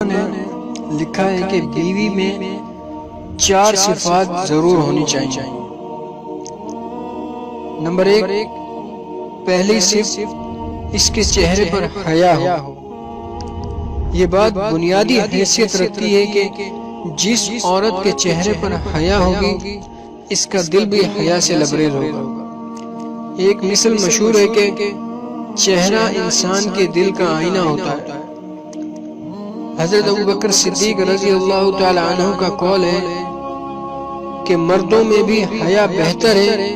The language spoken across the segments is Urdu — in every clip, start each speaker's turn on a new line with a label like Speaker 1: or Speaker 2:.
Speaker 1: نے لکھا ہے کہ بیوی میں 4 صفات ضرور ہونی چاہیے۔ نمبر 1، پہلی صفت اس کے چہرے پر حیا ہو۔ یہ بات بنیادی حیثیت رکھتی ہے کہ جس عورت کے چہرے پر حیا ہوگی اس کا دل بھی حیا سے لبریز ہوگا۔ ایک مثل مشہور ہے کہ چہرہ انسان کے دل کا آئینہ ہوتا ہے۔ حضرت ابوبکر صدیق رضی اللہ تعالی عنہ کا قول ہے کہ مردوں میں بھی حیا بہتر ہے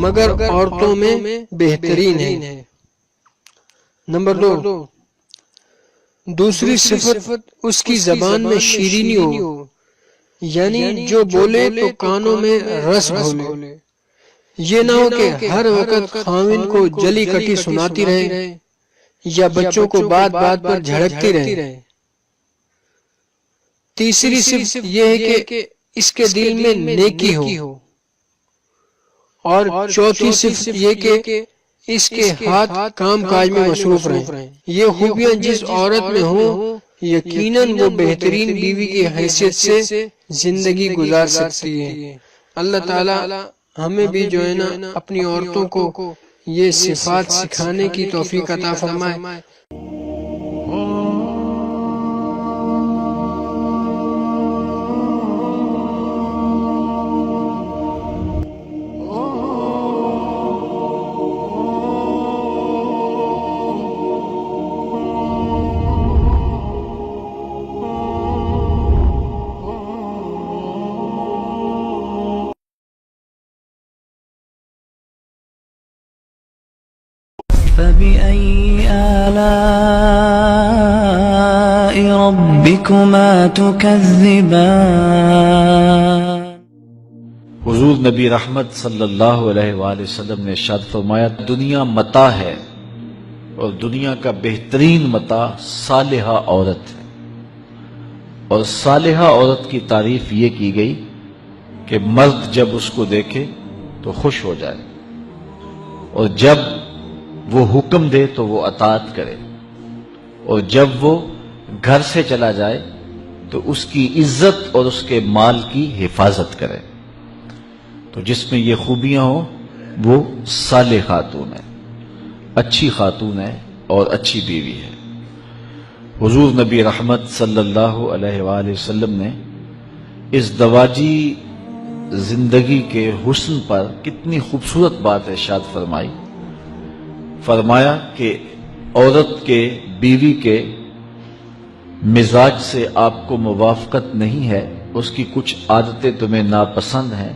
Speaker 1: مگر عورتوں میں بہترین ہے۔ نمبر 2، دوسری صفت اس کی زبان میں شیرینی ہو، یعنی جو بولے تو کانوں میں رس گھولے۔ یہ نہ ہو کہ ہر وقت خاوند کو جلی کٹی سناتی رہے یا بچوں کو بات بات پر جھڑکتی رہے۔ تیسری صفت یہ ہے کہ اس کے دل میں نیکی ہو، اور چوتھی صفت یہ کہ اس کے ہاتھ کام کاج میں مصروف رہیں۔ یہ خوبیاں جس عورت میں ہوں یقیناً وہ بہترین بیوی کی حیثیت سے زندگی گزار سکتی ہے۔ اللہ تعالی ہمیں بھی جو ہے نا اپنی عورتوں کو یہ صفات سکھانے کی توفیق عطا فرمائے۔
Speaker 2: فبأي آلاء ربكما تكذبان۔
Speaker 3: حضور نبی رحمت صلی اللہ علیہ وآلہ وسلم نے ارشاد فرمایا، دنیا متاع ہے اور دنیا کا بہترین متاع صالحہ عورت ہے۔ اور صالحہ عورت کی تعریف یہ کی گئی کہ مرد جب اس کو دیکھے تو خوش ہو جائے، اور جب وہ حکم دے تو وہ اطاعت کرے، اور جب وہ گھر سے چلا جائے تو اس کی عزت اور اس کے مال کی حفاظت کرے۔ تو جس میں یہ خوبیاں ہوں وہ صالح خاتون ہے، اچھی خاتون ہے اور اچھی بیوی ہے۔ حضور نبی رحمت صلی اللہ علیہ وآلہ وسلم نے اس دواجی زندگی کے حسن پر کتنی خوبصورت بات ارشاد فرمائی۔ فرمایا کہ عورت کے بیوی کے مزاج سے آپ کو موافقت نہیں ہے، اس کی کچھ عادتیں تمہیں ناپسند ہیں،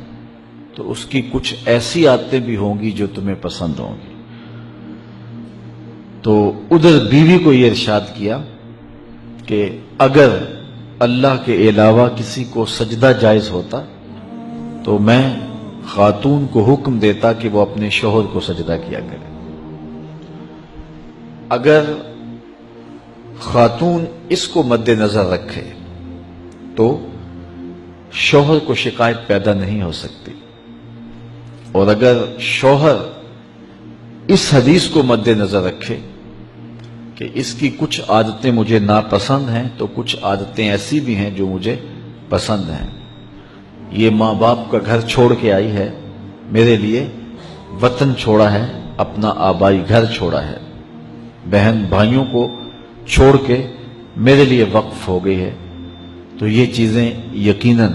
Speaker 3: تو اس کی کچھ ایسی عادتیں بھی ہوں گی جو تمہیں پسند ہوں گی۔ تو ادھر بیوی کو یہ ارشاد کیا کہ اگر اللہ کے علاوہ کسی کو سجدہ جائز ہوتا تو میں خاتون کو حکم دیتا کہ وہ اپنے شوہر کو سجدہ کیا کرے۔ اگر خاتون اس کو مد نظر رکھے تو شوہر کو شکایت پیدا نہیں ہو سکتی، اور اگر شوہر اس حدیث کو مد نظر رکھے کہ اس کی کچھ عادتیں مجھے ناپسند ہیں تو کچھ عادتیں ایسی بھی ہیں جو مجھے پسند ہیں، یہ ماں باپ کا گھر چھوڑ کے آئی ہے، میرے لیے وطن چھوڑا ہے، اپنا آبائی گھر چھوڑا ہے، بہن بھائیوں کو چھوڑ کے میرے لیے وقف ہو گئی ہے، تو یہ چیزیں یقیناً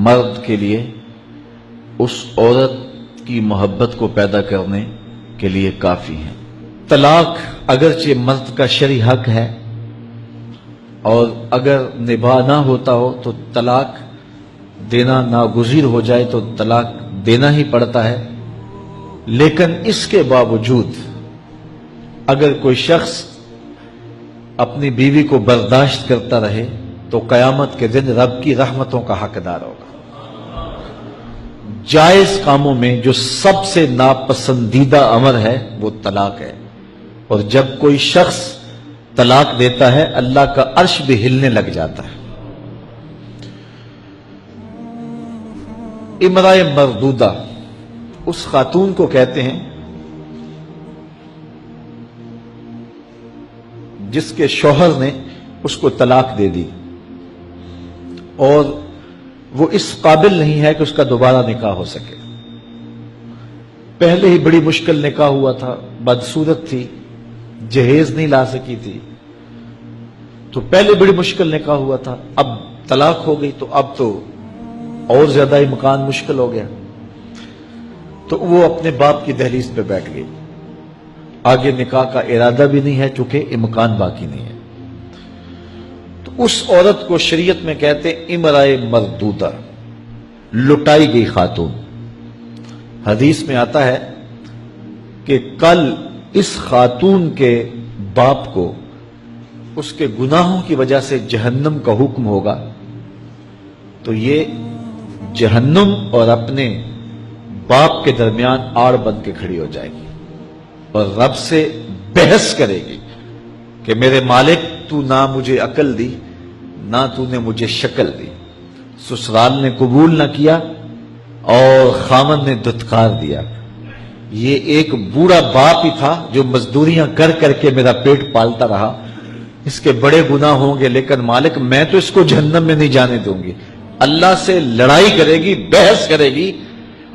Speaker 3: مرد کے لیے اس عورت کی محبت کو پیدا کرنے کے لیے کافی ہیں۔ طلاق اگرچہ مرد کا شرعی حق ہے، اور اگر نبھا نہ ہوتا ہو تو طلاق دینا ناگزیر ہو جائے تو طلاق دینا ہی پڑتا ہے، لیکن اس کے باوجود اگر کوئی شخص اپنی بیوی کو برداشت کرتا رہے تو قیامت کے دن رب کی رحمتوں کا حقدار ہوگا۔ جائز کاموں میں جو سب سے ناپسندیدہ امر ہے وہ طلاق ہے، اور جب کوئی شخص طلاق دیتا ہے اللہ کا عرش بھی ہلنے لگ جاتا ہے۔ امرأہ مردودہ اس خاتون کو کہتے ہیں جس کے شوہر نے اس کو طلاق دے دی اور وہ اس قابل نہیں ہے کہ اس کا دوبارہ نکاح ہو سکے. پہلے ہی بڑی مشکل نکاح ہوا تھا، بدصورت تھی، جہیز نہیں لا سکی تھی، تو پہلے بڑی مشکل نکاح ہوا تھا، اب طلاق ہو گئی تو اب تو اور زیادہ ہی مکان مشکل ہو گیا. تو وہ اپنے باپ کی دہلیز پہ بیٹھ گئی. آگے نکاح کا ارادہ بھی نہیں ہے چونکہ امکان باقی نہیں ہے. تو اس عورت کو شریعت میں کہتے امرائے مردودہ، لٹائی گئی خاتون. حدیث میں آتا ہے کہ کل اس خاتون کے باپ کو اس کے گناہوں کی وجہ سے جہنم کا حکم ہوگا تو یہ جہنم اور اپنے باپ کے درمیان آڑ بن کے کھڑی ہو جائے گی اور رب سے بحث کرے گی کہ میرے مالک تو نہ مجھے عقل دی نہ تو نے مجھے شکل دی. سسرال نے قبول نہ کیا اور خامن نے دھتکار دیا. یہ ایک بوڑھا باپ ہی تھا جو مزدوریاں کر کر کے میرا پیٹ پالتا رہا، اس کے بڑے گناہ ہوں گے لیکن مالک میں تو اس کو جہنم میں نہیں جانے دوں گی. اللہ سے لڑائی کرے گی، بحث کرے گی،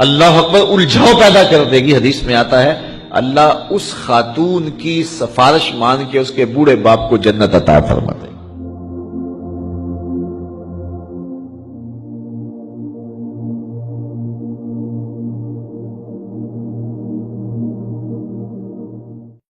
Speaker 3: اللہ اکبر، الجھاؤ پیدا کر دے گی. حدیث میں آتا ہے اللہ اس خاتون کی سفارش مان کے اس کے بوڑھے باپ کو جنت عطا فرما دے.